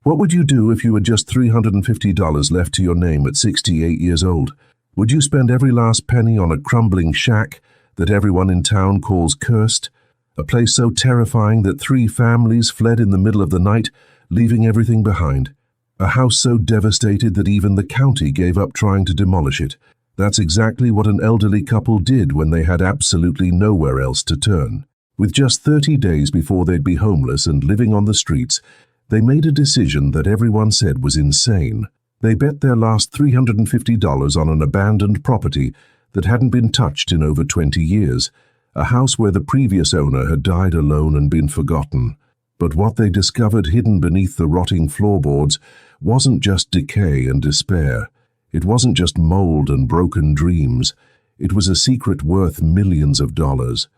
What would you do if you had just $350 left to your name at 68 years old? Would you spend every last penny on a crumbling shack that everyone in town calls cursed? A place so terrifying that 3 families fled in the middle of the night, leaving everything behind. A house so devastated that even the county gave up trying to demolish it. That's exactly what an elderly couple did when they had absolutely nowhere else to turn. With just 30 days before they'd be homeless and living on the streets, they made a decision that everyone said was insane. They bet their last $350 on an abandoned property that hadn't been touched in over 20 years, a house where the previous owner had died alone and been forgotten. But what they discovered hidden beneath the rotting floorboards wasn't just decay and despair. It wasn't just mold and broken dreams. It was a secret worth millions of dollars.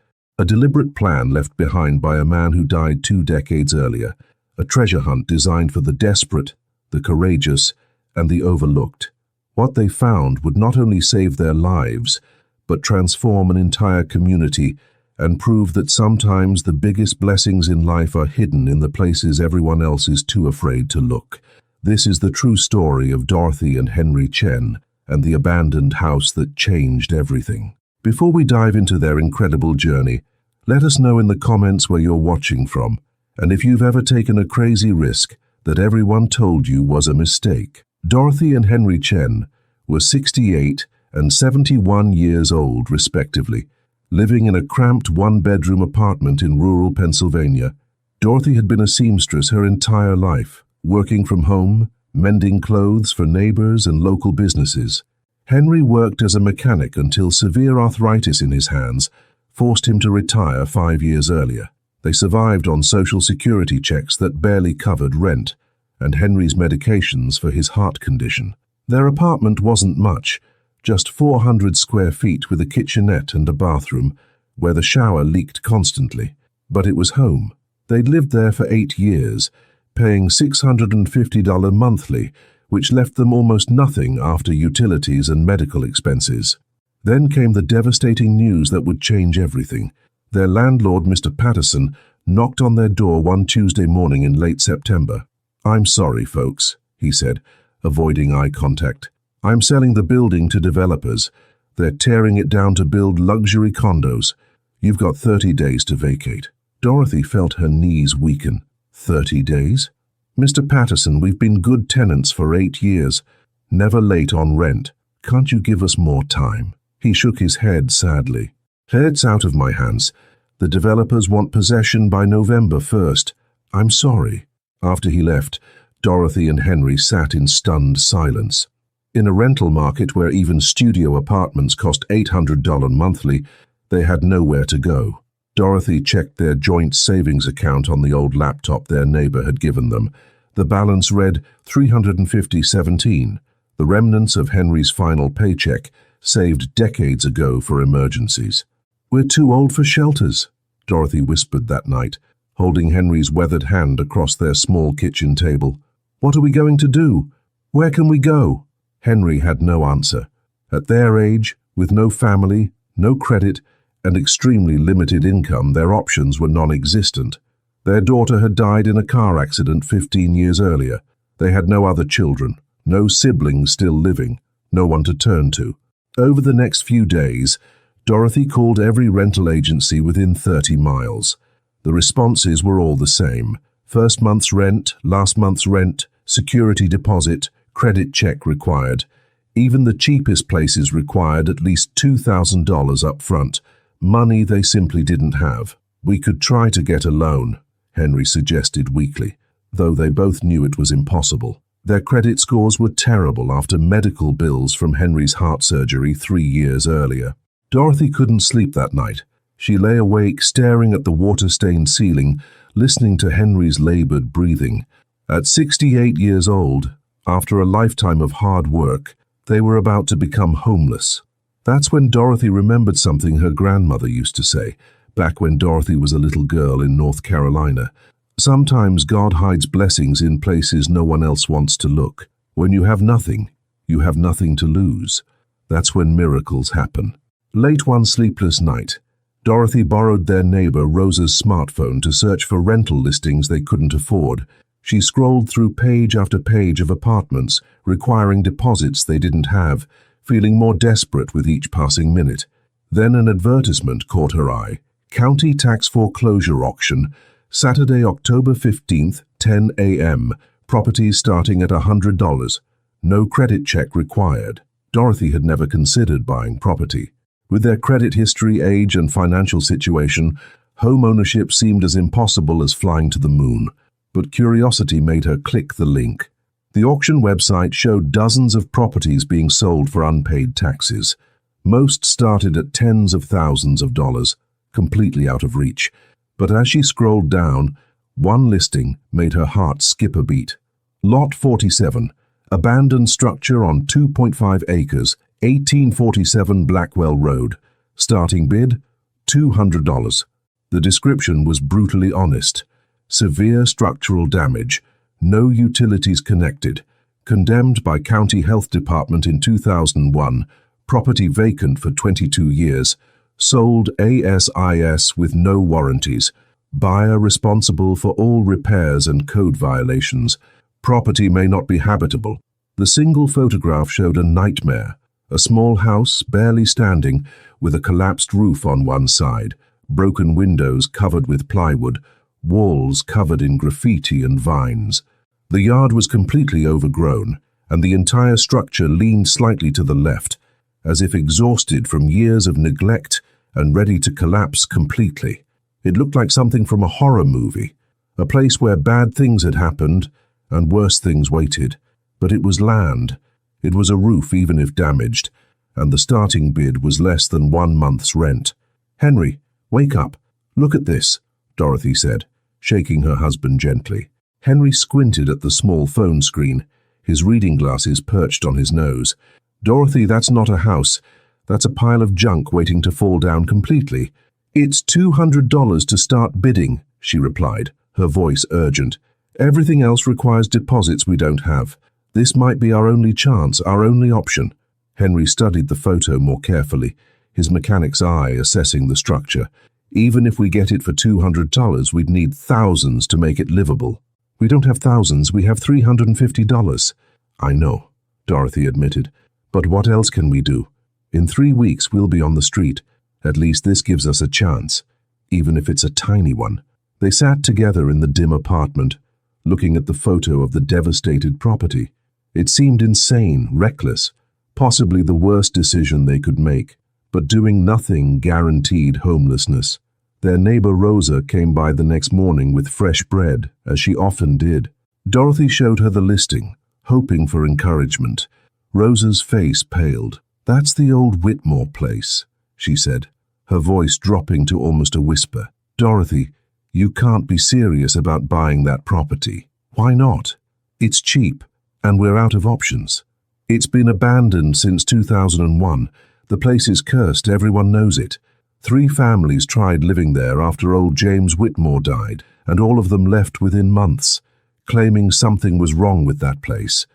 A deliberate plan left behind by a man who died 2 decades earlier. A treasure hunt designed for the desperate, the courageous, and the overlooked. What they found would not only save their lives, but transform an entire community and prove that sometimes the biggest blessings in life are hidden in the places everyone else is too afraid to look. This is the true story of Dorothy and Henry Chen and the abandoned house that changed everything. Before we dive into their incredible journey, let us know in the comments where you're watching from, and if you've ever taken a crazy risk that everyone told you was a mistake. Dorothy and Henry Chen were 68 and 71 years old, respectively, living in a cramped 1-bedroom apartment in rural Pennsylvania. Dorothy had been a seamstress her entire life, working from home, mending clothes for neighbors and local businesses. Henry worked as a mechanic until severe arthritis in his hands forced him to retire 5 years earlier. They survived on Social Security checks that barely covered rent and Henry's medications for his heart condition. Their apartment wasn't much, just 400 square feet with a kitchenette and a bathroom where the shower leaked constantly. But it was home. They'd lived there for 8 years, paying $650 monthly, which left them almost nothing after utilities and medical expenses. Then came the devastating news that would change everything. Their landlord, Mr. Patterson, knocked on their door one Tuesday morning in late September. "I'm sorry, folks," he said, avoiding eye contact. "I'm selling the building to developers. They're tearing it down to build luxury condos. You've got 30 days to vacate." Dorothy felt her knees weaken. 30 days? "Mr. Patterson, we've been good tenants for 8 years, never late on rent. Can't you give us more time?" He shook his head sadly. "It's out of my hands. The developers want possession by November 1st. I'm sorry." After he left, Dorothy and Henry sat in stunned silence. In a rental market where even studio apartments cost $800 monthly, they had nowhere to go. Dorothy checked their joint savings account on the old laptop their neighbor had given them. The balance read $350.17, the remnants of Henry's final paycheck, saved decades ago for emergencies. "We're too old for shelters," Dorothy whispered that night, holding Henry's weathered hand across their small kitchen table. "What are we going to do? Where can we go?" Henry had no answer. At their age, with no family, no credit, and extremely limited income, their options were non-existent. Their daughter had died in a car accident 15 years earlier. They had no other children, no siblings still living, no one to turn to. Over the next few days, Dorothy called every rental agency within 30 miles. The responses were all the same. First month's rent, last month's rent, security deposit, credit check required. Even the cheapest places required at least $2,000 up front, money they simply didn't have. "We could try to get a loan," Henry suggested weakly, though they both knew it was impossible. Their credit scores were terrible after medical bills from Henry's heart surgery 3 years earlier. Dorothy couldn't sleep that night. She lay awake staring at the water-stained ceiling, listening to Henry's labored breathing. At 68 years old, after a lifetime of hard work, they were about to become homeless. That's when Dorothy remembered something her grandmother used to say, back when Dorothy was a little girl in North Carolina. "Sometimes God hides blessings in places no one else wants to look. When you have nothing to lose. That's when miracles happen." Late one sleepless night, Dorothy borrowed their neighbor Rosa's smartphone to search for rental listings they couldn't afford. She scrolled through page after page of apartments requiring deposits they didn't have, feeling more desperate with each passing minute. Then an advertisement caught her eye. County tax foreclosure auction, Saturday, October 15th, 10 a.m. Properties starting at $100. No credit check required. Dorothy had never considered buying property. With their credit history, age, and financial situation, home ownership seemed as impossible as flying to the moon. But curiosity made her click the link. The auction website showed dozens of properties being sold for unpaid taxes. Most started at tens of thousands of dollars, completely out of reach. But as she scrolled down, one listing made her heart skip a beat. Lot 47, abandoned structure on 2.5 acres, 1847 Blackwell Road. Starting bid, $200. The description was brutally honest. Severe structural damage, no utilities connected, condemned by County Health Department in 2001, property vacant for 22 years, sold ASIS with no warranties, buyer responsible for all repairs and code violations. Property may not be habitable. The single photograph showed a nightmare, a small house barely standing with a collapsed roof on one side, broken windows covered with plywood, walls covered in graffiti and vines. The yard was completely overgrown, and the entire structure leaned slightly to the left, as if exhausted from years of neglect and ready to collapse completely. It looked like something from a horror movie, a place where bad things had happened and worse things waited. But it was land. It was a roof, even if damaged, and the starting bid was less than 1 month's rent. "Henry, wake up. Look at this," Dorothy said, shaking her husband gently. Henry squinted at the small phone screen, his reading glasses perched on his nose. "Dorothy, that's not a house. That's a pile of junk waiting to fall down completely." "It's $200 to start bidding," she replied, her voice urgent. "Everything else requires deposits we don't have. This might be our only chance, our only option." Henry studied the photo more carefully, his mechanic's eye assessing the structure. "Even if we get it for $200, we'd need thousands to make it livable." "We don't have thousands, we have $350. "I know," Dorothy admitted. "But what else can we do? In 3 weeks we'll be on the street. At least this gives us a chance, even if it's a tiny one." They sat together in the dim apartment, looking at the photo of the devastated property. It seemed insane, reckless, possibly the worst decision they could make. But doing nothing guaranteed homelessness. Their neighbor Rosa came by the next morning with fresh bread, as she often did. Dorothy showed her the listing, hoping for encouragement. Rosa's face paled. "That's the old Whitmore place," she said, her voice dropping to almost a whisper. "Dorothy, you can't be serious about buying that property." "Why not? It's cheap, and we're out of options. It's been abandoned since 2001. The place is cursed, everyone knows it. 3 families tried living there after old James Whitmore died, and all of them left within months, claiming something was wrong with that place.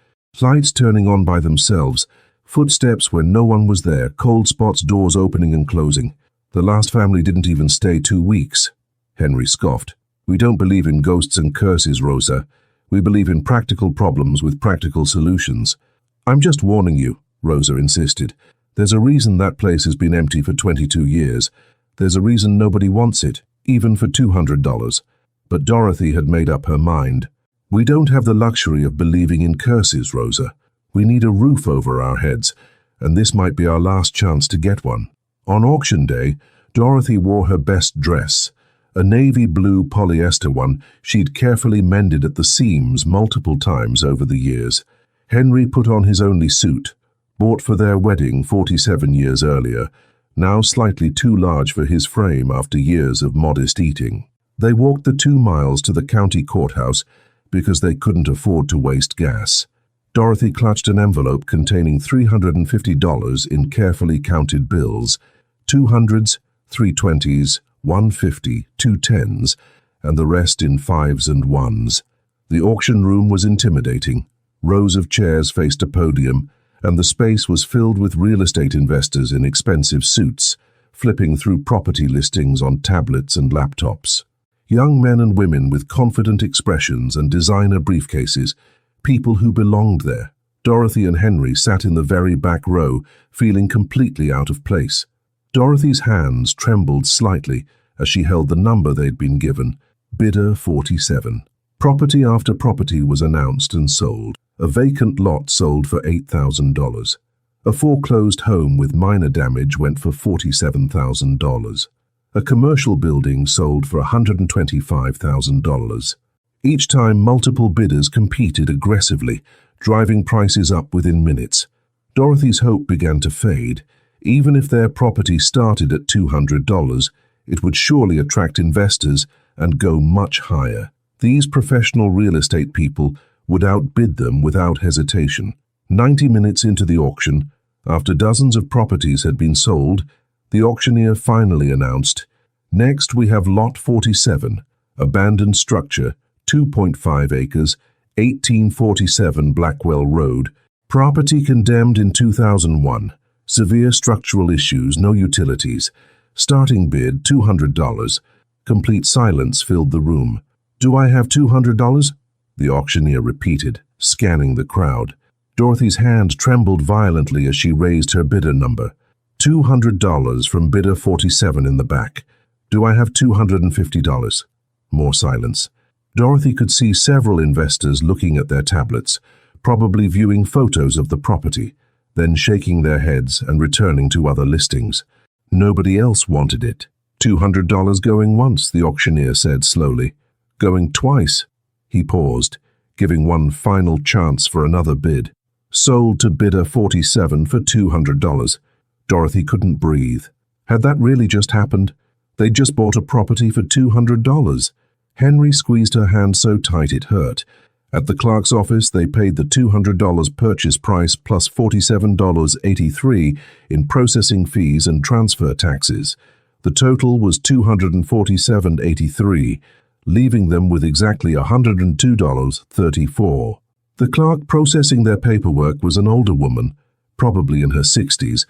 Lights turning on by themselves, footsteps when no one was there, cold spots, doors opening and closing. The last family didn't even stay 2 weeks. Henry scoffed. "We don't believe in ghosts and curses, Rosa. We believe in practical problems with practical solutions." "I'm just warning you," Rosa insisted. "There's a reason that place has been empty for 22 years. There's a reason nobody wants it, even for $200. But Dorothy had made up her mind. "We don't have the luxury of believing in curses, Rosa. We need a roof over our heads, and this might be our last chance to get one." On auction day, Dorothy wore her best dress, a navy blue polyester one she'd carefully mended at the seams multiple times over the years. Henry put on his only suit, bought for their wedding 47 years earlier, now slightly too large for his frame after years of modest eating. They walked the 2 miles to the county courthouse because they couldn't afford to waste gas. Dorothy clutched an envelope containing $350 in carefully counted bills, 200s, 320s, 150, 210s, and the rest in 5s and 1s. The auction room was intimidating. Rows of chairs faced a podium, and the space was filled with real estate investors in expensive suits, flipping through property listings on tablets and laptops. Young men and women with confident expressions and designer briefcases, people who belonged there. Dorothy and Henry sat in the very back row, feeling completely out of place. Dorothy's hands trembled slightly as she held the number they'd been given, bidder 47. Property after property was announced and sold. A vacant lot sold for $8,000. A foreclosed home with minor damage went for $47,000. A commercial building sold for $125,000. Each time multiple bidders competed aggressively, driving prices up within minutes. Dorothy's hope began to fade. Even if their property started at $200, it would surely attract investors and go much higher. These professional real estate people would outbid them without hesitation. 90 minutes into the auction, after dozens of properties had been sold, the auctioneer finally announced, "Next we have Lot 47, abandoned structure, 2.5 acres, 1847 Blackwell Road. Property condemned in 2001. Severe structural issues, no utilities. Starting bid $200. Complete silence filled the room. Do I have $200? The auctioneer repeated, scanning the crowd. Dorothy's hand trembled violently as she raised her bidder number. $200 from bidder 47 in the back. Do I have $250? More silence. Dorothy could see several investors looking at their tablets, probably viewing photos of the property, then shaking their heads and returning to other listings. Nobody else wanted it. $200 going once, the auctioneer said slowly. Going twice. He paused, giving one final chance for another bid. Sold to bidder 47 for $200. Dorothy couldn't breathe. Had that really just happened? They'd just bought a property for $200. Henry squeezed her hand so tight it hurt. At the clerk's office, they paid the $200 purchase price plus $47.83 in processing fees and transfer taxes. The total was $247.83, leaving them with exactly $102.34. The clerk processing their paperwork was an older woman, probably in her 60s,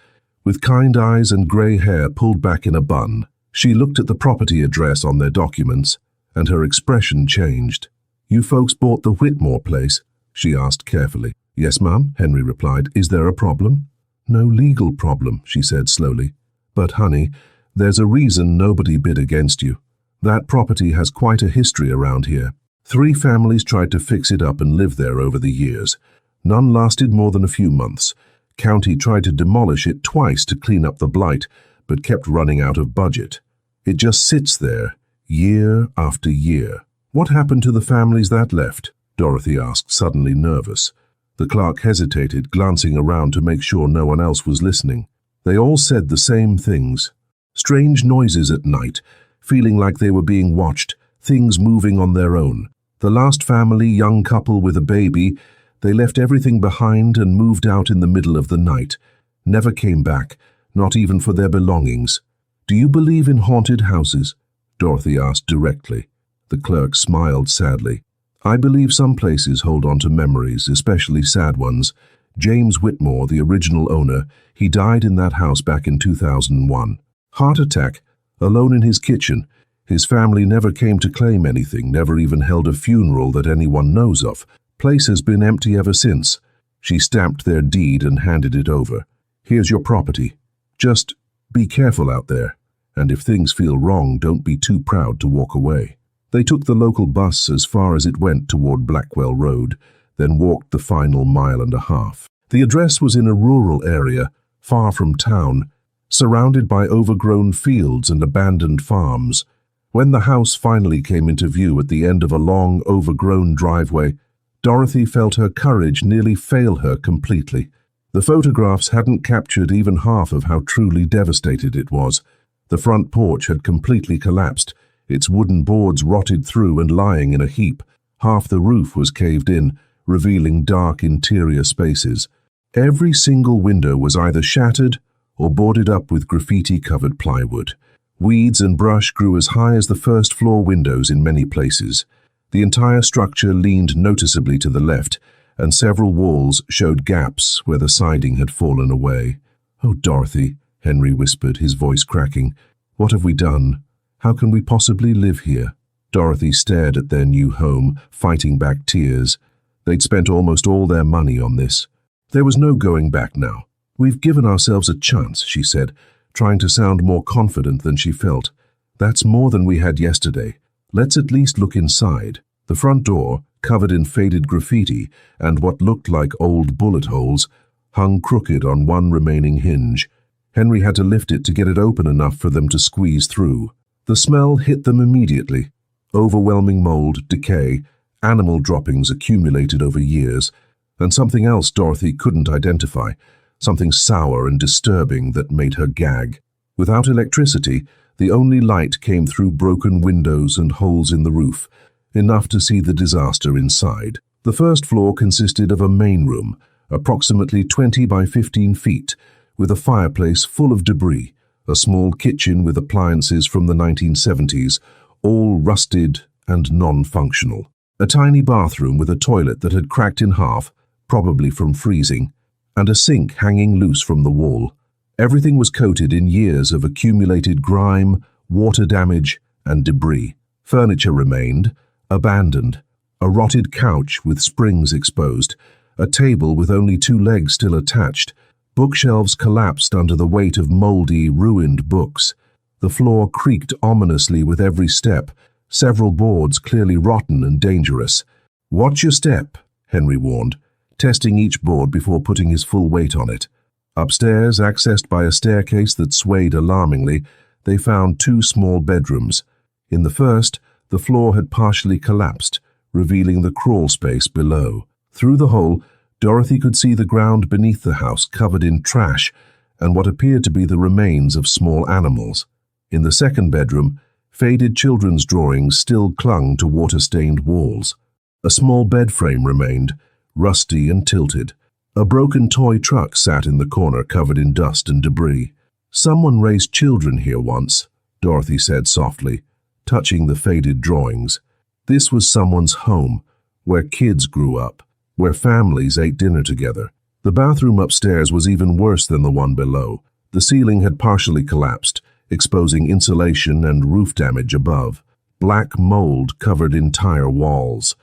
with kind eyes and grey hair pulled back in a bun. She looked at the property address on their documents, and her expression changed. "You folks bought the Whitmore place?" she asked carefully. "Yes, ma'am," Henry replied. "Is there a problem?" "No legal problem," she said slowly. "But, honey, there's a reason nobody bid against you. That property has quite a history around here. 3 families tried to fix it up and live there over the years. None lasted more than a few months. County tried to demolish it twice to clean up the blight, but kept running out of budget. It just sits there, year after year." "What happened to the families that left?" Dorothy asked, suddenly nervous. The clerk hesitated, glancing around to make sure no one else was listening. They all said the same things. Strange noises at night, feeling like they were being watched, things moving on their own. The last family, young couple with a baby, they left everything behind and moved out in the middle of the night. Never came back, not even for their belongings. "Do you believe in haunted houses?" Dorothy asked directly. The clerk smiled sadly. "I believe some places hold on to memories, especially sad ones. James Whitmore, the original owner, he died in that house back in 2001. Heart attack, alone in his kitchen. His family never came to claim anything, never even held a funeral that anyone knows of. Place has been empty ever since." She stamped their deed and handed it over. "Here's your property. Just be careful out there, and if things feel wrong, don't be too proud to walk away." They took the local bus as far as it went toward Blackwell Road, then walked the final mile and a half. The address was in a rural area, far from town, surrounded by overgrown fields and abandoned farms. When the house finally came into view at the end of a long, overgrown driveway, Dorothy felt her courage nearly fail her completely. The photographs hadn't captured even half of how truly devastated it was. The front porch had completely collapsed, its wooden boards rotted through and lying in a heap. Half the roof was caved in, revealing dark interior spaces. Every single window was either shattered or boarded up with graffiti-covered plywood. Weeds and brush grew as high as the first-floor windows in many places. The entire structure leaned noticeably to the left, and several walls showed gaps where the siding had fallen away. "Oh, Dorothy," Henry whispered, his voice cracking. "What have we done? How can we possibly live here?" Dorothy stared at their new home, fighting back tears. They'd spent almost all their money on this. There was no going back now. "We've given ourselves a chance," she said, trying to sound more confident than she felt. "That's more than we had yesterday. Let's at least look inside." The front door, covered in faded graffiti and what looked like old bullet holes, hung crooked on one remaining hinge. Henry had to lift it to get it open enough for them to squeeze through. The smell hit them immediately. Overwhelming mold, decay, animal droppings accumulated over years, and something else Dorothy couldn't identify, something sour and disturbing that made her gag. Without electricity, the only light came through broken windows and holes in the roof, enough to see the disaster inside. The first floor consisted of a main room, approximately 20 by 15 feet, with a fireplace full of debris, a small kitchen with appliances from the 1970s, all rusted and non-functional. A tiny bathroom with a toilet that had cracked in half, probably from freezing, and a sink hanging loose from the wall. Everything was coated in years of accumulated grime, water damage, and debris. Furniture remained, abandoned, a rotted couch with springs exposed, a table with only 2 legs still attached. Bookshelves collapsed under the weight of moldy, ruined books. The floor creaked ominously with every step, several boards clearly rotten and dangerous. "Watch your step," Henry warned, testing each board before putting his full weight on it. Upstairs, accessed by a staircase that swayed alarmingly, they found 2 small bedrooms. In the first, the floor had partially collapsed, revealing the crawl space below. Through the hole, Dorothy could see the ground beneath the house covered in trash and what appeared to be the remains of small animals. In the second bedroom, faded children's drawings still clung to water-stained walls. A small bed frame remained, rusty and tilted. A broken toy truck sat in the corner covered in dust and debris. "Someone raised children here once," Dorothy said softly, touching the faded drawings. This was someone's home, where kids grew up, where families ate dinner together. The bathroom upstairs was even worse than the one below. The ceiling had partially collapsed, exposing insulation and roof damage above. Black mold covered entire walls.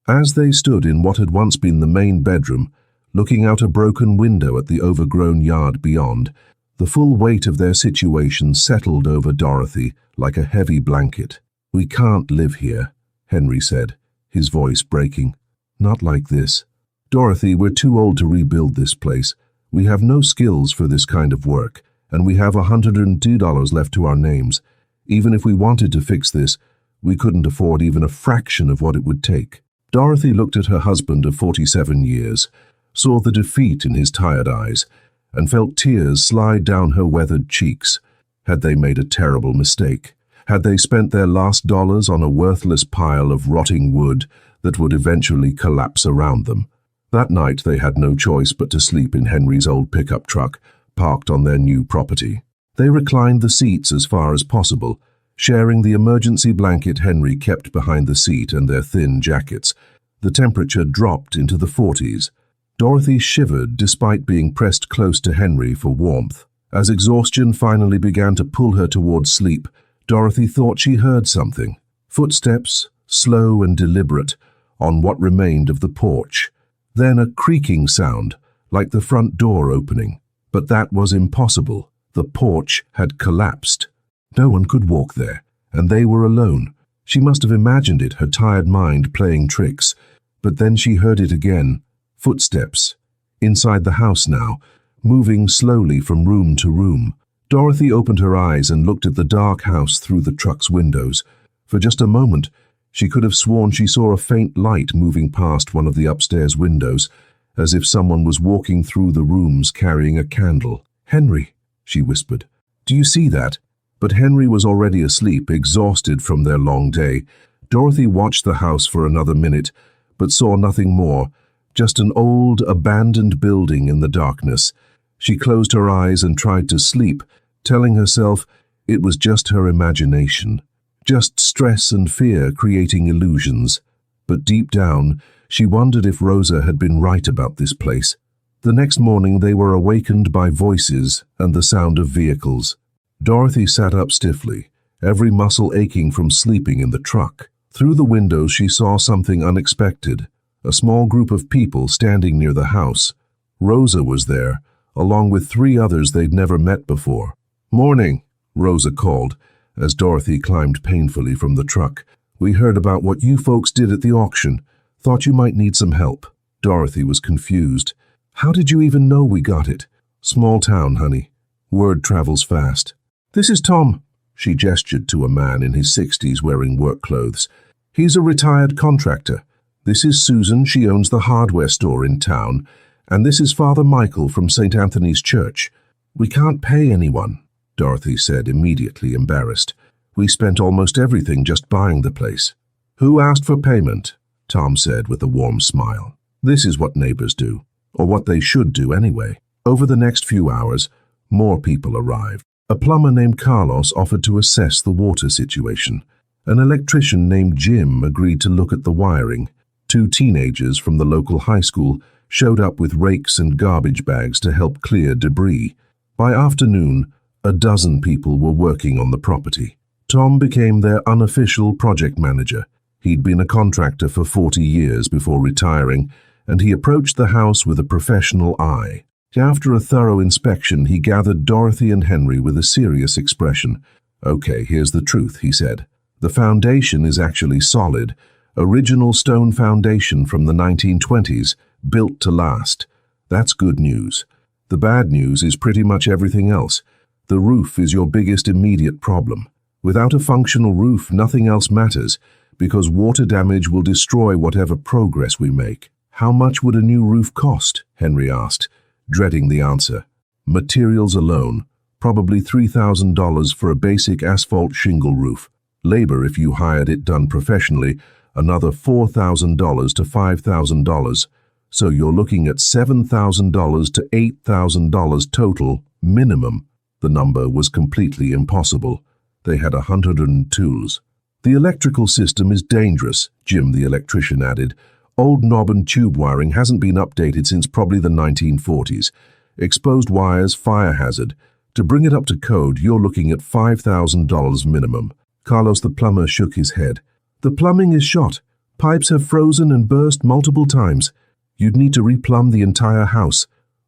As they stood in what had once been the main bedroom, looking out a broken window at the overgrown yard beyond, the full weight of their situation settled over Dorothy like a heavy blanket. "We can't live here," Henry said, his voice breaking. "Not like this. Dorothy, we're too old to rebuild this place. We have no skills for this kind of work, and we have $102 left to our names. Even if we wanted to fix this, we couldn't afford even a fraction of what it would take." Dorothy looked at her husband of 47 years, saw the defeat in his tired eyes, and felt tears slide down her weathered cheeks. Had they made a terrible mistake? Had they spent their last dollars on a worthless pile of rotting wood that would eventually collapse around them? That night they had no choice but to sleep in Henry's old pickup truck, parked on their new property. They reclined the seats as far as possible, sharing the emergency blanket Henry kept behind the seat and their thin jackets. The temperature dropped into the 40s. Dorothy shivered despite being pressed close to Henry for warmth. As exhaustion finally began to pull her towards sleep, Dorothy thought she heard something. Footsteps, slow and deliberate, on what remained of the porch. Then a creaking sound, like the front door opening. But that was impossible. The porch had collapsed. No one could walk there, and they were alone. She must have imagined it, her tired mind playing tricks. But then she heard it again. Footsteps. Inside the house now, moving slowly from room to room. Dorothy opened her eyes and looked at the dark house through the truck's windows. For just a moment, she could have sworn she saw a faint light moving past one of the upstairs windows, as if someone was walking through the rooms carrying a candle. "Henry," she whispered, "do you see that?" But Henry was already asleep, exhausted from their long day. Dorothy watched the house for another minute, but saw nothing more, just an old, abandoned building in the darkness. She closed her eyes and tried to sleep, telling herself it was just her imagination. Just stress and fear creating illusions. But deep down, she wondered if Rosa had been right about this place. The next morning they were awakened by voices and the sound of vehicles. Dorothy sat up stiffly, every muscle aching from sleeping in the truck. Through the window she saw something unexpected, a small group of people standing near the house. Rosa was there, along with 3 others they'd never met before. "Morning," Rosa called, as Dorothy climbed painfully from the truck. "We heard about what you folks did at the auction. Thought you might need some help." Dorothy was confused. "How did you even know we got it?" "Small town, honey. Word travels fast." "This is Tom." She gestured to a man in his 60s wearing work clothes. "He's a retired contractor. This is Susan. She owns the hardware store in town. And this is Father Michael from St. Anthony's Church. We can't pay anyone," Dorothy said, immediately embarrassed. "We spent almost everything just buying the place." "Who asked for payment?" Tom said with a warm smile. "This is what neighbors do, or what they should do anyway." Over the next few hours, more people arrived. A plumber named Carlos offered to assess the water situation. An electrician named Jim agreed to look at the wiring. 2 teenagers from the local high school showed up with rakes and garbage bags to help clear debris. By afternoon, a dozen people were working on the property. Tom became their unofficial project manager. He'd been a contractor for 40 years before retiring, and he approached the house with a professional eye. After a thorough inspection, he gathered Dorothy and Henry with a serious expression. "Okay, here's the truth," he said. "The foundation is actually solid. Original stone foundation from the 1920s, built to last. That's good news. The bad news is pretty much everything else. The roof is your biggest immediate problem. Without a functional roof, nothing else matters, because water damage will destroy whatever progress we make." "How much would a new roof cost?" Henry asked, dreading the answer. "Materials alone, probably $3,000 for a basic asphalt shingle roof. Labor, if you hired it done professionally, another $4,000 to $5,000. So you're looking at $7,000 to $8,000 total, minimum." The number was completely impossible. They had 100 tools. "The electrical system is dangerous," Jim the electrician added. "Old knob and tube wiring hasn't been updated since probably the 1940s. Exposed wires, fire hazard. To bring it up to code, you're looking at $5,000 minimum." Carlos the plumber shook his head. "The plumbing is shot. Pipes have frozen and burst multiple times. You'd need to replumb the entire house.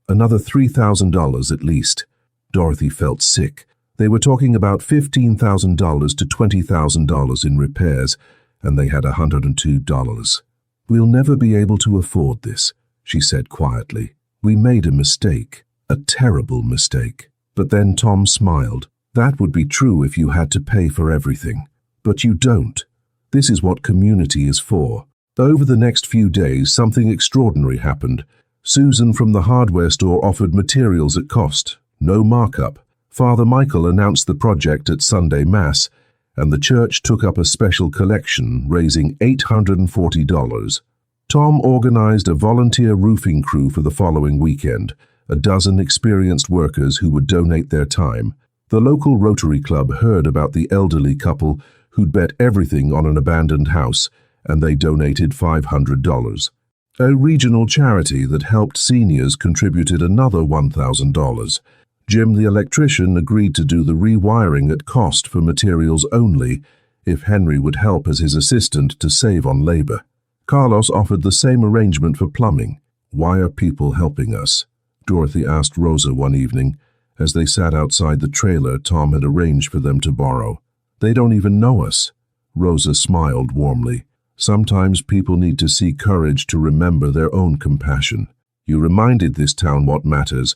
Another $3,000 at least." Dorothy felt sick. They were talking about $15,000 to $20,000 in repairs, and they had $102. "We'll never be able to afford this," she said quietly. "We made a mistake, a terrible mistake." But then Tom smiled. "That would be true if you had to pay for everything. But you don't. This is what community is for." Over the next few days, something extraordinary happened. Susan from the hardware store offered materials at cost, no markup. Father Michael announced the project at Sunday Mass, and the church took up a special collection, raising $840. Tom organized a volunteer roofing crew for the following weekend, a dozen experienced workers who would donate their time. The local Rotary Club heard about the elderly couple who'd bet everything on an abandoned house, and they donated $500. A regional charity that helped seniors contributed another $1,000. Jim the electrician agreed to do the rewiring at cost for materials only, if Henry would help as his assistant to save on labor. Carlos offered the same arrangement for plumbing. "Why are people helping us?" Dorothy asked Rosa one evening, as they sat outside the trailer Tom had arranged for them to borrow. "They don't even know us." Rosa smiled warmly. "Sometimes people need to see courage to remember their own compassion. You reminded this town what matters.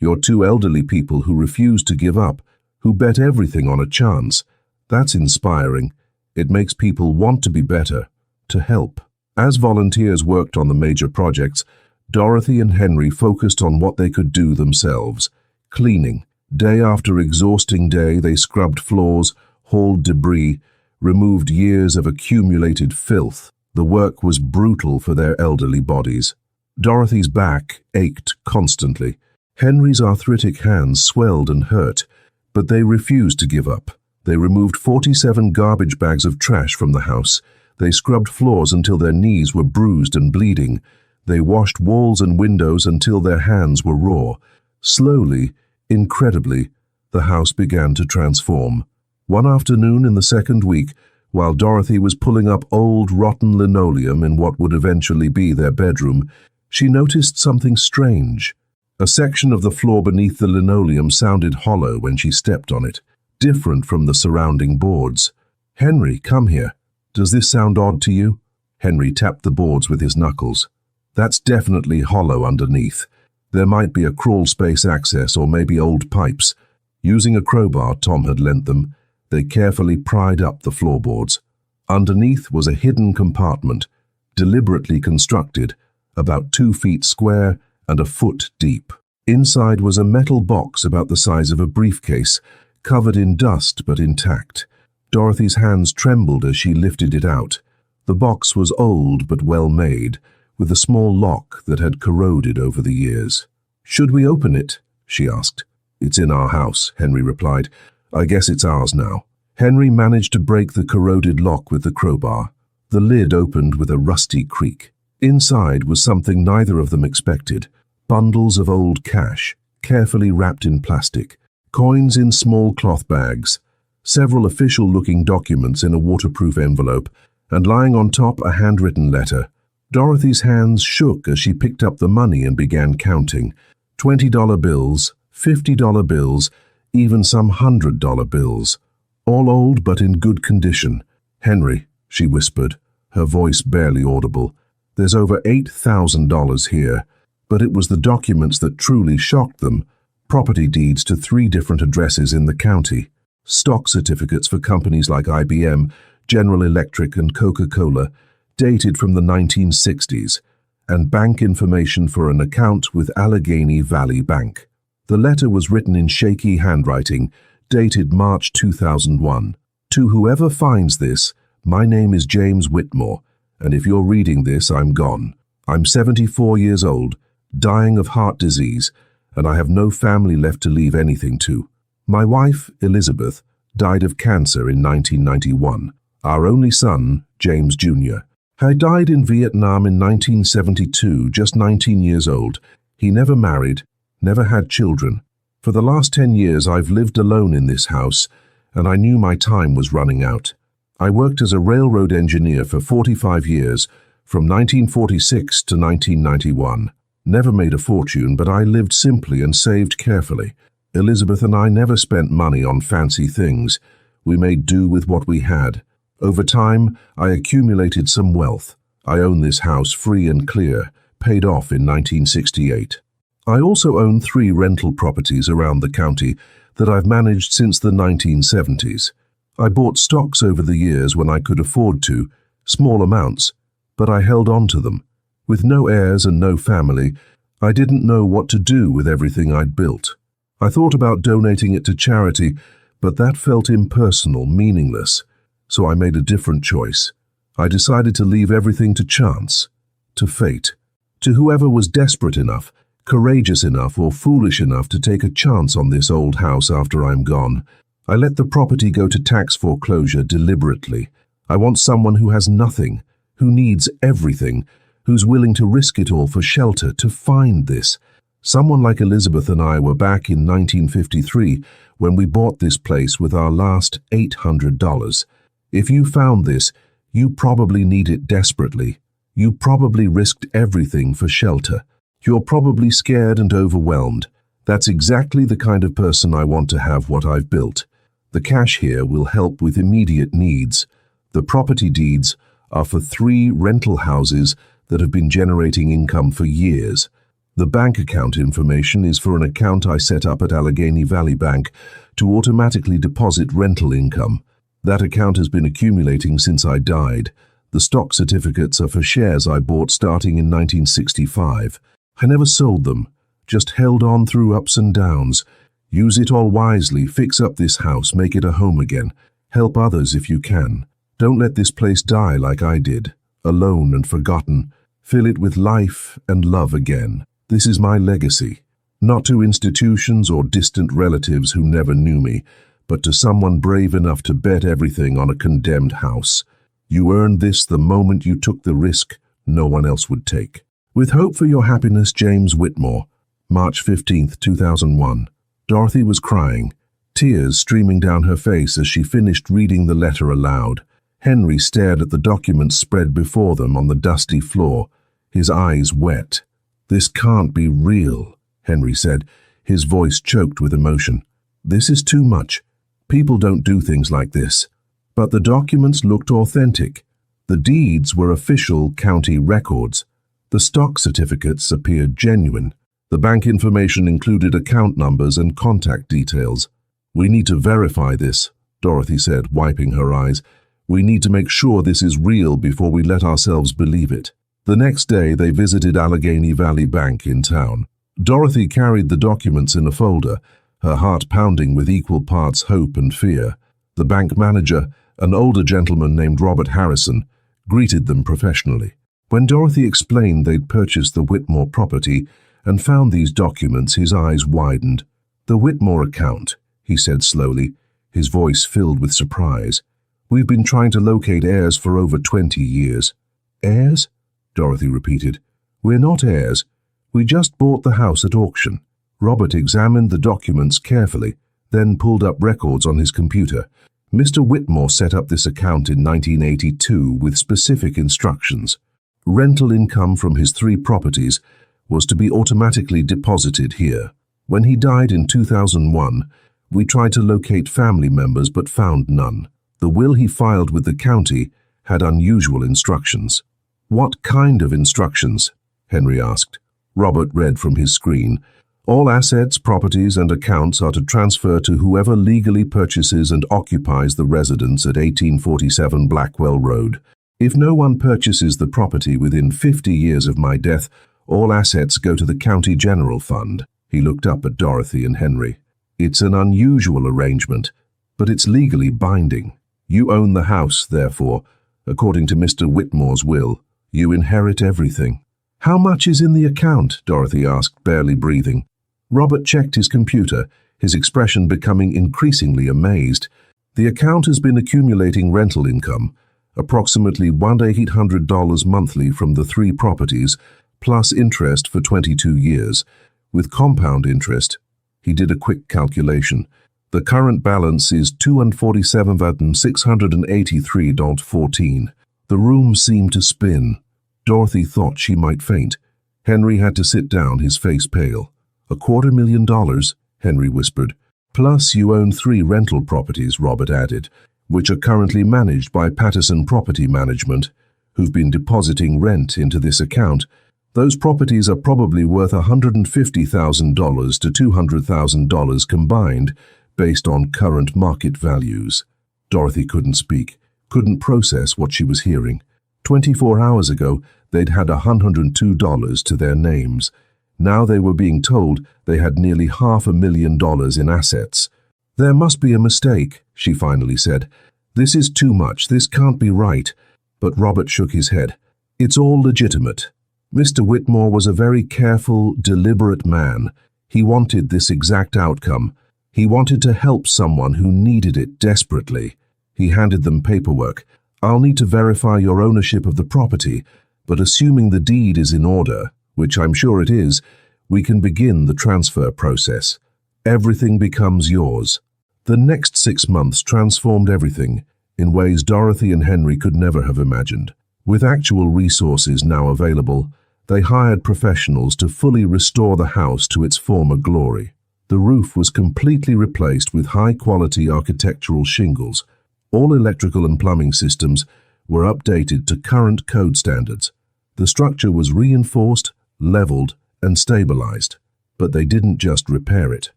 You're 2 elderly people who refused to give up, who bet everything on a chance. That's inspiring. It makes people want to be better, to help." As volunteers worked on the major projects, Dorothy and Henry focused on what they could do themselves. Cleaning. Day after exhausting day, they scrubbed floors, hauled debris, removed years of accumulated filth. The work was brutal for their elderly bodies. Dorothy's back ached constantly. Henry's arthritic hands swelled and hurt, but they refused to give up. They removed 47 garbage bags of trash from the house. They scrubbed floors until their knees were bruised and bleeding. They washed walls and windows until their hands were raw. Slowly, incredibly, the house began to transform. One afternoon in the second week, While Dorothy was pulling up old, rotten linoleum in what would eventually be their bedroom, she noticed something strange. A section of the floor beneath the linoleum sounded hollow when she stepped on it, different from the surrounding boards. "Henry, come here. Does this sound odd to you?" Henry tapped the boards with his knuckles. "That's definitely hollow underneath. There might be a crawl space access or maybe old pipes." Using a crowbar Tom had lent them, they carefully pried up the floorboards. Underneath was a hidden compartment, deliberately constructed, about 2 feet square and a foot deep. Inside was a metal box about the size of a briefcase, covered in dust but intact. Dorothy's hands trembled as she lifted it out. The box was old but well made, with a small lock that had corroded over the years. "Should we open it?" she asked. "It's in our house," Henry replied. "I guess it's ours now." Henry managed to break the corroded lock with the crowbar. The lid opened with a rusty creak. Inside was something neither of them expected: bundles of old cash, carefully wrapped in plastic, coins in small cloth bags, several official-looking documents in a waterproof envelope, and lying on top a handwritten letter. Dorothy's hands shook as she picked up the money and began counting. $20 bills, $50 bills, even some $100 bills. All old but in good condition. "Henry," she whispered, her voice barely audible, "there's over $8,000 here." But it was the documents that truly shocked them. Property deeds to 3 different addresses in the county. Stock certificates for companies like IBM, General Electric, and Coca-Cola, dated from the 1960s, and bank information for an account with Allegheny Valley Bank. The letter was written in shaky handwriting, dated March 2001. "To whoever finds this, my name is James Whitmore, and if you're reading this, I'm gone. I'm 74 years old, dying of heart disease, and I have no family left to leave anything to. My wife, Elizabeth, died of cancer in 1991. Our only son, James Jr. I died in Vietnam in 1972, just 19 years old. He never married, never had children. For the last 10 years I've lived alone in this house, and I knew my time was running out. I worked as a railroad engineer for 45 years, from 1946 to 1991. Never made a fortune, but I lived simply and saved carefully. Elizabeth and I never spent money on fancy things. We made do with what we had. Over time, I accumulated some wealth. I own this house free and clear, paid off in 1968. I also own 3 rental properties around the county that I've managed since the 1970s. I bought stocks over the years when I could afford to, small amounts, but I held on to them. With no heirs and no family, I didn't know what to do with everything I'd built. I thought about donating it to charity, but that felt impersonal, meaningless. So I made a different choice. I decided to leave everything to chance, to fate, to whoever was desperate enough, courageous enough, or foolish enough to take a chance on this old house after I'm gone. I let the property go to tax foreclosure deliberately. I want someone who has nothing, who needs everything, who's willing to risk it all for shelter, to find this. Someone like Elizabeth and I were back in 1953 when we bought this place with our last $800. If you found this, you probably need it desperately. You probably risked everything for shelter. You're probably scared and overwhelmed. That's exactly the kind of person I want to have what I've built. The cash here will help with immediate needs. The property deeds are for 3 rental houses that have been generating income for years. The bank account information is for an account I set up at Allegheny Valley Bank to automatically deposit rental income. That account has been accumulating since I died. The stock certificates are for shares I bought starting in 1965. I never sold them, just held on through ups and downs. Use it all wisely, fix up this house, make it a home again. Help others if you can. Don't let this place die like I did, alone and forgotten. Fill it with life and love again. This is my legacy, not to institutions or distant relatives who never knew me, but to someone brave enough to bet everything on a condemned house. You earned this the moment you took the risk no one else would take. With hope for your happiness, James Whitmore. March 15, 2001. Dorothy was crying, tears streaming down her face as she finished reading the letter aloud. Henry stared at the documents spread before them on the dusty floor, his eyes wet. "This can't be real," Henry said, his voice choked with emotion. "This is too much. People don't do things like this." But the documents looked authentic. The deeds were official county records. The stock certificates appeared genuine. The bank information included account numbers and contact details. "We need to verify this," Dorothy said, wiping her eyes. "We need to make sure this is real before we let ourselves believe it." The next day, they visited Allegheny Valley Bank in town. Dorothy carried the documents in a folder, her heart pounding with equal parts hope and fear. The bank manager, an older gentleman named Robert Harrison, greeted them professionally. When Dorothy explained they'd purchased the Whitmore property and found these documents, his eyes widened. "The Whitmore account," he said slowly, his voice filled with surprise. "We've been trying to locate heirs for over 20 years. "Heirs?" Dorothy repeated. "We're not heirs. We just bought the house at auction." Robert examined the documents carefully, then pulled up records on his computer. Mr. Whitmore set up this account in 1982 with specific instructions. Rental income from his 3 properties was to be automatically deposited here. When he died in 2001, we tried to locate family members but found none. The will he filed with the county had unusual instructions. "What kind of instructions?" Henry asked. Robert read from his screen. "All assets, properties, and accounts are to transfer to whoever legally purchases and occupies the residence at 1847 Blackwell Road. If no one purchases the property within 50 years of my death, all assets go to the County General Fund." He looked up at Dorothy and Henry. "It's an unusual arrangement, but it's legally binding. You own the house, therefore, according to Mr. Whitmore's will. You inherit everything." "How much is in the account?" Dorothy asked, barely breathing. Robert checked his computer, his expression becoming increasingly amazed. "The account has been accumulating rental income, approximately $1,800 monthly from the 3 properties, plus interest for 22 years, with compound interest." He did a quick calculation. "The current balance is $247,683.14. The room seemed to spin. Dorothy thought she might faint. Henry had to sit down, his face pale. $250,000, Henry whispered. "Plus you own 3 rental properties," Robert added, "which are currently managed by Patterson Property Management, who've been depositing rent into this account. Those properties are probably worth $150,000 to $200,000 combined, based on current market values." Dorothy couldn't speak, couldn't process what she was hearing. 24 hours ago, they'd had $102 to their names. Now they were being told they had nearly $500,000 in assets. "There must be a mistake," she finally said. "This is too much. This can't be right." But Robert shook his head. "It's all legitimate. Mr. Whitmore was a very careful, deliberate man. He wanted this exact outcome. He wanted to help someone who needed it desperately." He handed them paperwork. "I'll need to verify your ownership of the property, but assuming the deed is in order, which I'm sure it is, we can begin the transfer process. Everything becomes yours." The next 6 months transformed everything in ways Dorothy and Henry could never have imagined. With actual resources now available, they hired professionals to fully restore the house to its former glory. The roof was completely replaced with high-quality architectural shingles. All electrical and plumbing systems were updated to current code standards. The structure was reinforced, leveled, and stabilized. But they didn't just repair it.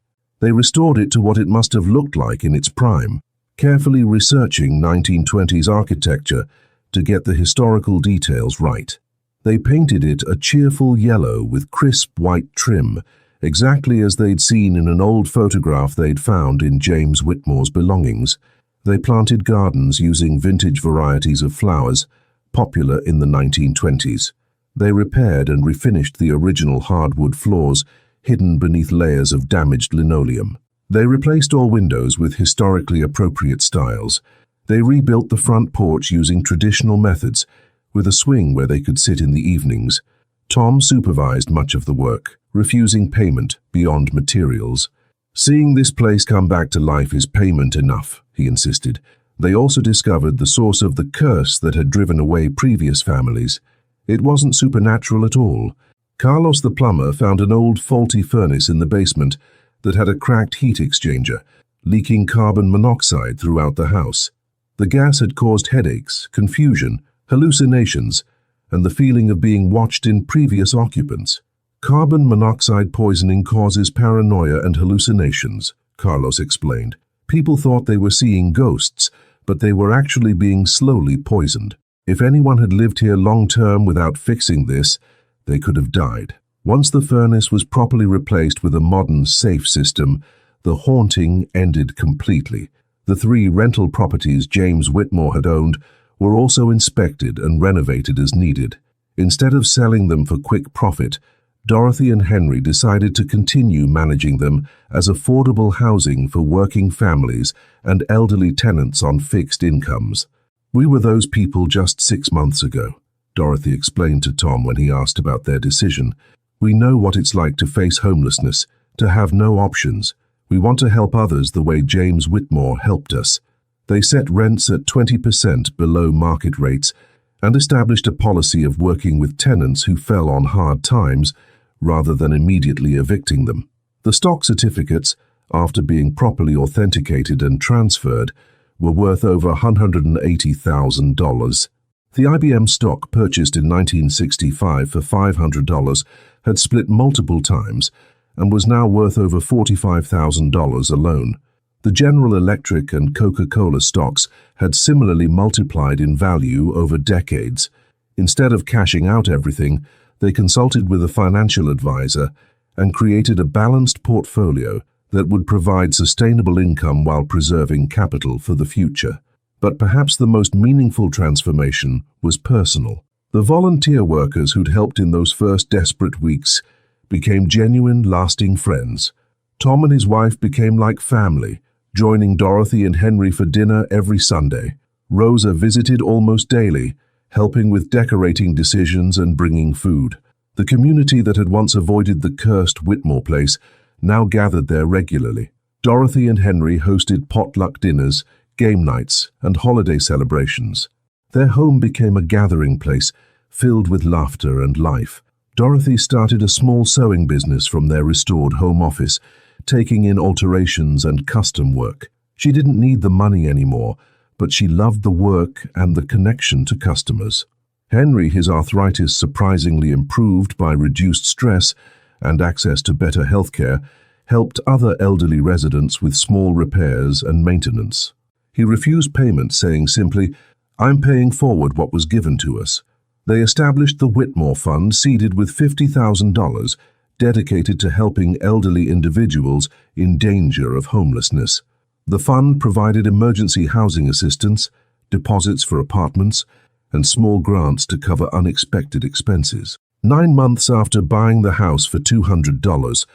They restored it to what it must have looked like in its prime, carefully researching 1920s architecture to get the historical details right. They painted it a cheerful yellow with crisp white trim, exactly as they'd seen in an old photograph they'd found in James Whitmore's belongings. They planted gardens using vintage varieties of flowers, popular in the 1920s. They repaired and refinished the original hardwood floors, hidden beneath layers of damaged linoleum. They replaced all windows with historically appropriate styles. They rebuilt the front porch using traditional methods, with a swing where they could sit in the evenings. Tom supervised much of the work, refusing payment beyond materials. "Seeing this place come back to life is payment enough," he insisted. They also discovered the source of the curse that had driven away previous families. It wasn't supernatural at all. Carlos the plumber found an old faulty furnace in the basement that had a cracked heat exchanger, leaking carbon monoxide throughout the house. The gas had caused headaches, confusion, hallucinations, and the feeling of being watched in previous occupants. Carbon monoxide poisoning causes paranoia and hallucinations, Carlos explained. People thought they were seeing ghosts, but they were actually being slowly poisoned. If anyone had lived here long-term without fixing this, they could have died. Once the furnace was properly replaced with a modern, safe system, the haunting ended completely. The 3 rental properties James Whitmore had owned were also inspected and renovated as needed. Instead of selling them for quick profit, Dorothy and Henry decided to continue managing them as affordable housing for working families and elderly tenants on fixed incomes. "We were those people just 6 months ago," Dorothy explained to Tom when he asked about their decision. "We know what it's like to face homelessness, to have no options. We want to help others the way James Whitmore helped us." They set rents at 20% below market rates and established a policy of working with tenants who fell on hard times rather than immediately evicting them. The stock certificates, after being properly authenticated and transferred, were worth over $180,000. The IBM stock purchased in 1965 for $500 had split multiple times and was now worth over $45,000 alone. The General Electric and Coca-Cola stocks had similarly multiplied in value over decades. Instead of cashing out everything, they consulted with a financial advisor and created a balanced portfolio that would provide sustainable income while preserving capital for the future. But perhaps the most meaningful transformation was personal. The volunteer workers who'd helped in those first desperate weeks became genuine, lasting friends. Tom and his wife became like family, joining Dorothy and Henry for dinner every Sunday. Rosa visited almost daily, helping with decorating decisions and bringing food. The community that had once avoided the cursed Whitmore place now gathered there regularly. Dorothy and Henry hosted potluck dinners, game nights, and holiday celebrations. Their home became a gathering place filled with laughter and life. Dorothy started a small sewing business from their restored home office, taking in alterations and custom work. She didn't need the money anymore, but she loved the work and the connection to customers. Henry, his arthritis surprisingly improved by reduced stress and access to better healthcare, helped other elderly residents with small repairs and maintenance. He refused payment, saying simply, "I'm paying forward what was given to us." They established the Whitmore Fund, seeded with $50,000, dedicated to helping elderly individuals in danger of homelessness. The fund provided emergency housing assistance, deposits for apartments, and small grants to cover unexpected expenses. 9 months after buying the house for $200,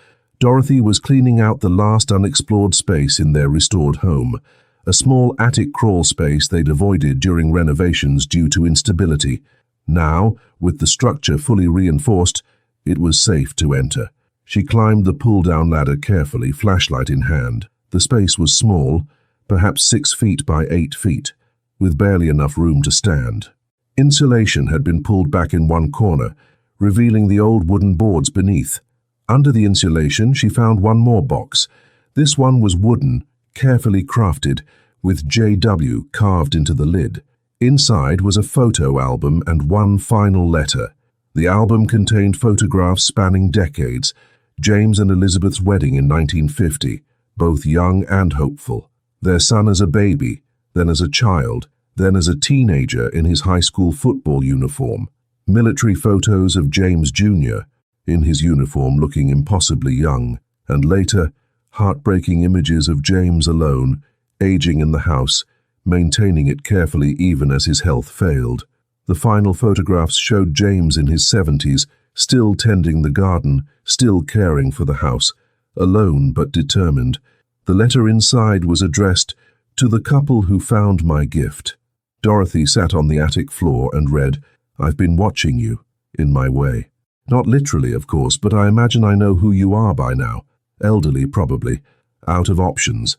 Dorothy was cleaning out the last unexplored space in their restored home, a small attic crawl space they'd avoided during renovations due to instability. Now, with the structure fully reinforced, it was safe to enter. She climbed the pull-down ladder carefully, flashlight in hand. The space was small, perhaps 6 feet by 8 feet, with barely enough room to stand. Insulation had been pulled back in one corner, revealing the old wooden boards beneath. Under the insulation, she found one more box. This one was wooden, carefully crafted, with JW carved into the lid. Inside was a photo album and one final letter. The album contained photographs spanning decades, James and Elizabeth's wedding in 1950, both young and hopeful. Their son as a baby, then as a child, then as a teenager in his high school football uniform. Military photos of James Jr. in his uniform looking impossibly young, and later, heartbreaking images of James alone, aging in the house, maintaining it carefully even as his health failed. The final photographs showed James in his 70s, still tending the garden, still caring for the house, alone but determined. The letter inside was addressed to the couple who found my gift. Dorothy sat on the attic floor and read, "I've been watching you, in my way." Not literally, of course, but I imagine I know who you are by now. Elderly, probably. Out of options.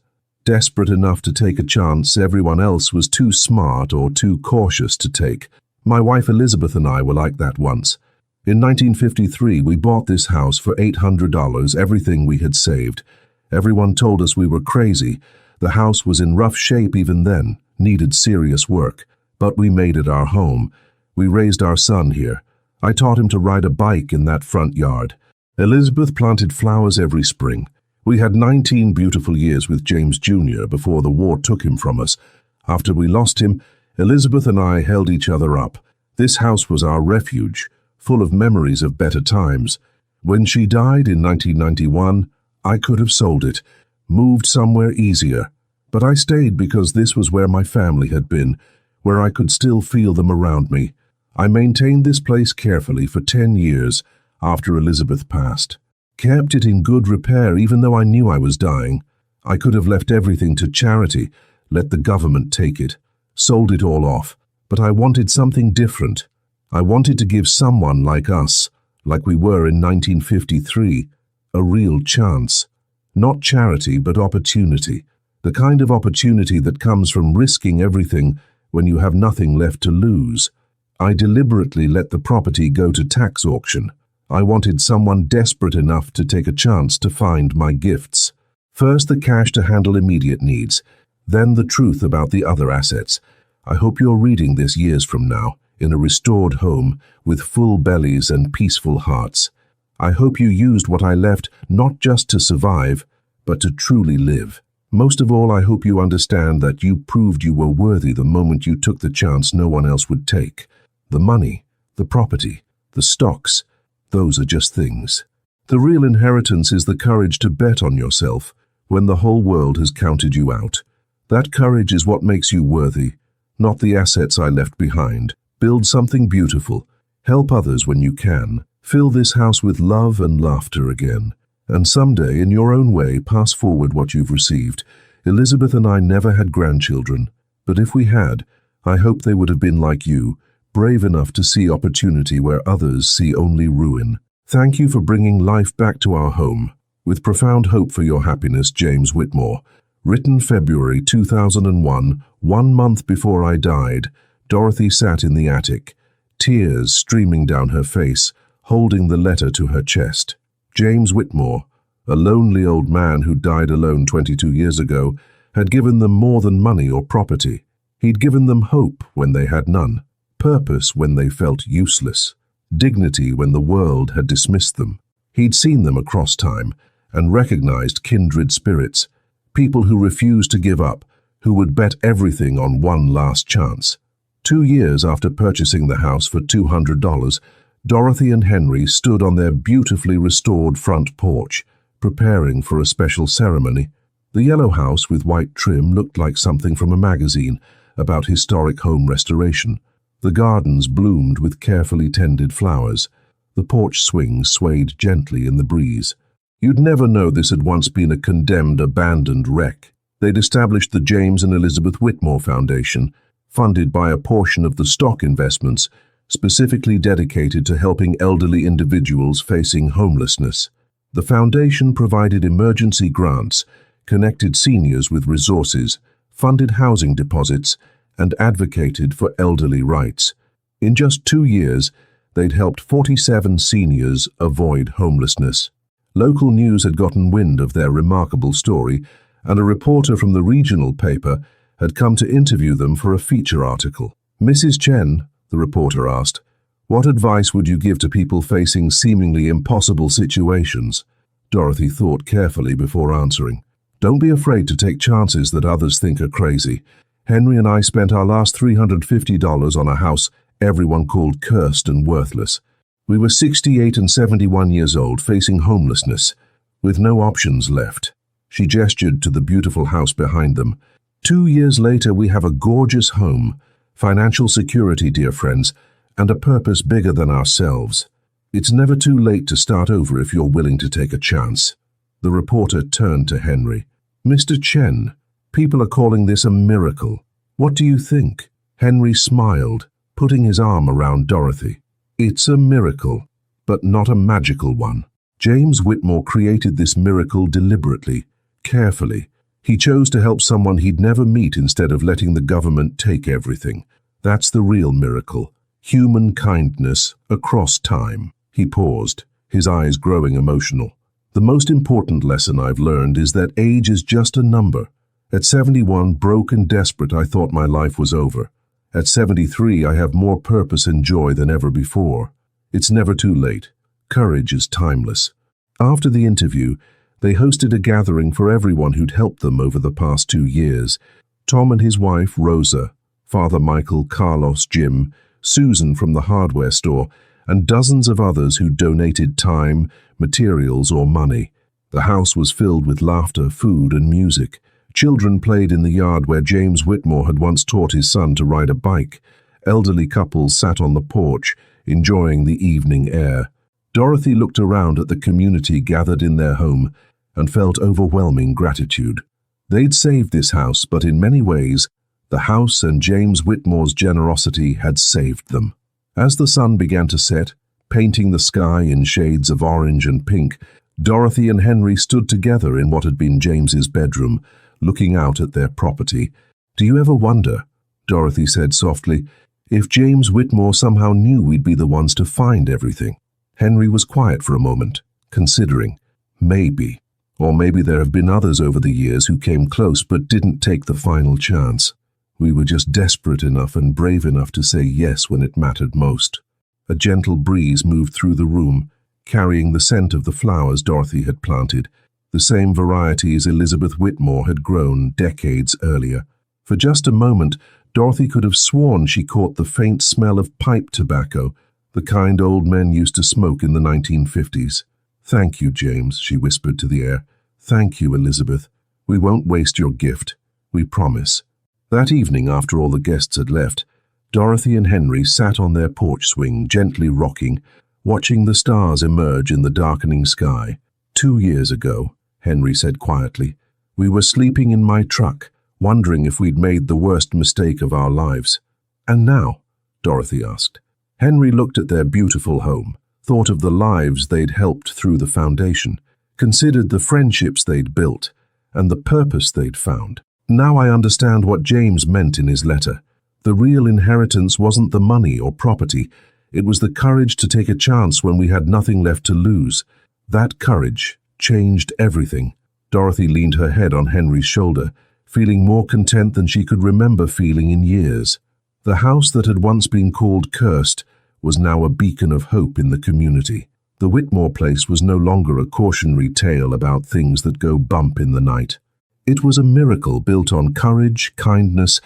desperate enough to take a chance everyone else was too smart or too cautious to take. My wife Elizabeth and I were like that once. In 1953, we bought this house for $800, everything we had saved. Everyone told us we were crazy. The house was in rough shape even then, needed serious work. But we made it our home. We raised our son here. I taught him to ride a bike in that front yard. Elizabeth planted flowers every spring. We had 19 beautiful years with James Jr. before the war took him from us. After we lost him, Elizabeth and I held each other up. This house was our refuge, full of memories of better times. When she died in 1991, I could have sold it, moved somewhere easier. But I stayed because this was where my family had been, where I could still feel them around me. I maintained this place carefully for 10 years after Elizabeth passed. Kept it in good repair even though I knew I was dying. I could have left everything to charity, let the government take it, sold it all off. But I wanted something different. I wanted to give someone like us, like we were in 1953, a real chance. Not charity, but opportunity. The kind of opportunity that comes from risking everything when you have nothing left to lose. I deliberately let the property go to tax auction. I wanted someone desperate enough to take a chance to find my gifts. First the cash to handle immediate needs, then the truth about the other assets. I hope you're reading this years from now, in a restored home, with full bellies and peaceful hearts. I hope you used what I left not just to survive, but to truly live. Most of all, I hope you understand that you proved you were worthy the moment you took the chance no one else would take. The money, the property, the stocks, those are just things. The real inheritance is the courage to bet on yourself when the whole world has counted you out. That courage is what makes you worthy, not the assets I left behind. Build something beautiful. Help others when you can. Fill this house with love and laughter again. And someday, in your own way, pass forward what you've received. Elizabeth and I never had grandchildren, but if we had, I hope they would have been like you, brave enough to see opportunity where others see only ruin. Thank you for bringing life back to our home. With profound hope for your happiness, James Whitmore. Written February 2001, 1 month before I died, Dorothy sat in the attic, tears streaming down her face, holding the letter to her chest. James Whitmore, a lonely old man who died alone 22 years ago, had given them more than money or property. He'd given them hope when they had none, purpose when they felt useless, dignity when the world had dismissed them. He'd seen them across time and recognized kindred spirits, people who refused to give up, who would bet everything on one last chance. 2 years after purchasing the house for $200, Dorothy and Henry stood on their beautifully restored front porch, preparing for a special ceremony. The yellow house with white trim looked like something from a magazine about historic home restoration. The gardens bloomed with carefully tended flowers. The porch swings swayed gently in the breeze. You'd never know this had once been a condemned, abandoned wreck. They'd established the James and Elizabeth Whitmore Foundation, funded by a portion of the stock investments, specifically dedicated to helping elderly individuals facing homelessness. The foundation provided emergency grants, connected seniors with resources, funded housing deposits, and advocated for elderly rights. In just 2 years, they'd helped 47 seniors avoid homelessness. Local news had gotten wind of their remarkable story, and a reporter from the regional paper had come to interview them for a feature article. "Mrs. Chen," the reporter asked, "what advice would you give to people facing seemingly impossible situations?" Dorothy thought carefully before answering. "Don't be afraid to take chances that others think are crazy. Henry and I spent our last $350 on a house everyone called cursed and worthless. We were 68 and 71 years old, facing homelessness, with no options left." She gestured to the beautiful house behind them. 2 years later, we have a gorgeous home, financial security, dear friends, and a purpose bigger than ourselves. It's never too late to start over if you're willing to take a chance." The reporter turned to Henry. "Mr. Chen, people are calling this a miracle. What do you think?" Henry smiled, putting his arm around Dorothy. "It's a miracle, but not a magical one. James Whitmore created this miracle deliberately, carefully. He chose to help someone he'd never meet instead of letting the government take everything. That's the real miracle. Human kindness across time. He paused, his eyes growing emotional. The most important lesson I've learned is that age is just a number. At 71, broke and desperate, I thought my life was over. At 73, I have more purpose and joy than ever before. It's never too late. Courage is timeless. After the interview, they hosted a gathering for everyone who'd helped them over the past 2 years. Tom and his wife, Rosa, Father Michael, Carlos, Jim, Susan from the hardware store, and dozens of others who donated time, materials, or money. The house was filled with laughter, food, and music. Children played in the yard where James Whitmore had once taught his son to ride a bike. Elderly couples sat on the porch, enjoying the evening air. Dorothy looked around at the community gathered in their home and felt overwhelming gratitude. They'd saved this house, but in many ways, the house and James Whitmore's generosity had saved them. As the sun began to set, painting the sky in shades of orange and pink, Dorothy and Henry stood together in what had been James's bedroom, looking out at their property. "Do you ever wonder," Dorothy said softly, "if James Whitmore somehow knew we'd be the ones to find everything?" Henry was quiet for a moment, considering. Maybe. Or maybe there have been others over the years who came close but didn't take the final chance. We were just desperate enough and brave enough to say yes when it mattered most. A gentle breeze moved through the room, carrying the scent of the flowers Dorothy had planted, the same varieties Elizabeth Whitmore had grown decades earlier. For just a moment, Dorothy could have sworn she caught the faint smell of pipe tobacco, the kind old men used to smoke in the 1950s. "Thank you, James," she whispered to the air. "Thank you, Elizabeth. We won't waste your gift. We promise." That evening, after all the guests had left, Dorothy and Henry sat on their porch swing, gently rocking, watching the stars emerge in the darkening sky. 2 years ago, Henry said quietly, we were sleeping in my truck, wondering if we'd made the worst mistake of our lives. "And now?" Dorothy asked. Henry looked at their beautiful home, thought of the lives they'd helped through the foundation, considered the friendships they'd built, and the purpose they'd found. "Now I understand what James meant in his letter. The real inheritance wasn't the money or property. It was the courage to take a chance when we had nothing left to lose. That courage changed everything." Dorothy leaned her head on Henry's shoulder, feeling more content than she could remember feeling in years. The house that had once been called cursed was now a beacon of hope in the community. The Whitmore place was no longer a cautionary tale about things that go bump in the night. It was a miracle built on courage, kindness,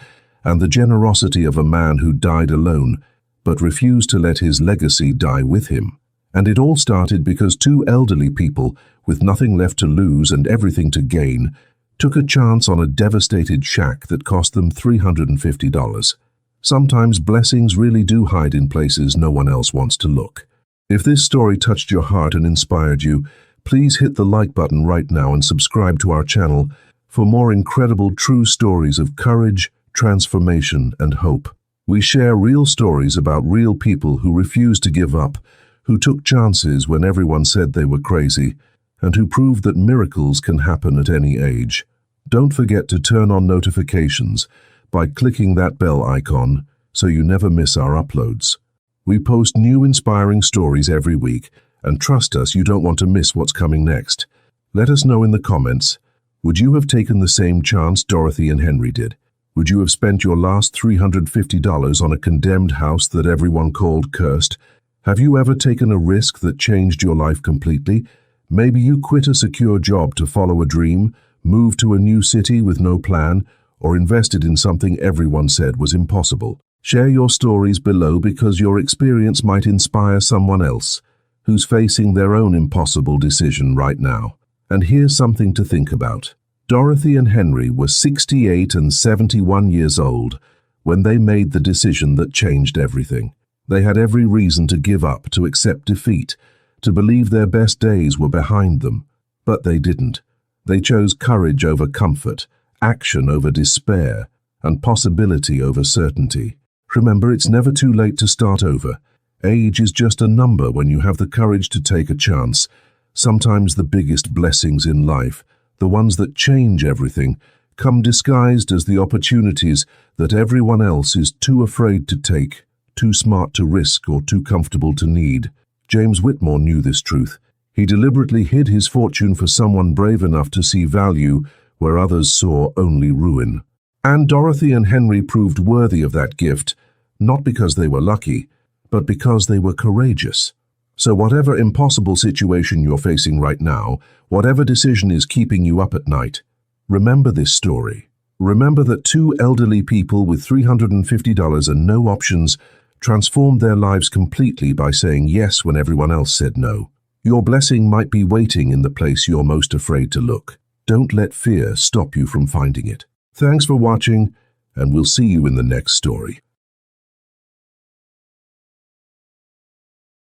and the generosity of a man who died alone, but refused to let his legacy die with him. And it all started because 2 elderly people, with nothing left to lose and everything to gain, took a chance on a devastated shack that cost them $350. Sometimes blessings really do hide in places no one else wants to look. If this story touched your heart and inspired you, please hit the like button right now and subscribe to our channel for more incredible true stories of courage, transformation, and hope. We share real stories about real people who refused to give up, who took chances when everyone said they were crazy, and who proved that miracles can happen at any age. Don't forget to turn on notifications by clicking that bell icon so you never miss our uploads. We post new inspiring stories every week, and trust us, you don't want to miss what's coming next. Let us know in the comments. Would you have taken the same chance Dorothy and Henry did? Would you have spent your last $350 on a condemned house that everyone called cursed? Have you ever taken a risk that changed your life completely? Maybe you quit a secure job to follow a dream, moved to a new city with no plan, or invested in something everyone said was impossible. Share your stories below because your experience might inspire someone else who's facing their own impossible decision right now. And here's something to think about. Dorothy and Henry were 68 and 71 years old when they made the decision that changed everything. They had every reason to give up, to accept defeat, to believe their best days were behind them. But they didn't. They chose courage over comfort, action over despair, and possibility over certainty. Remember, it's never too late to start over. Age is just a number when you have the courage to take a chance. Sometimes the biggest blessings in life, The ones that change everything come disguised as the opportunities that everyone else is too afraid to take, too smart to risk, or too comfortable to need. James Whitmore knew this truth. He deliberately hid his fortune for someone brave enough to see value where others saw only ruin. And Dorothy and Henry proved worthy of that gift, not because they were lucky, but because they were courageous. So whatever impossible situation you're facing right now, whatever decision is keeping you up at night, remember this story. Remember that two elderly people with $350 and no options transformed their lives completely by saying yes when everyone else said no. Your blessing might be waiting in the place you're most afraid to look. Don't let fear stop you from finding it. Thanks for watching, and we'll see you in the next story.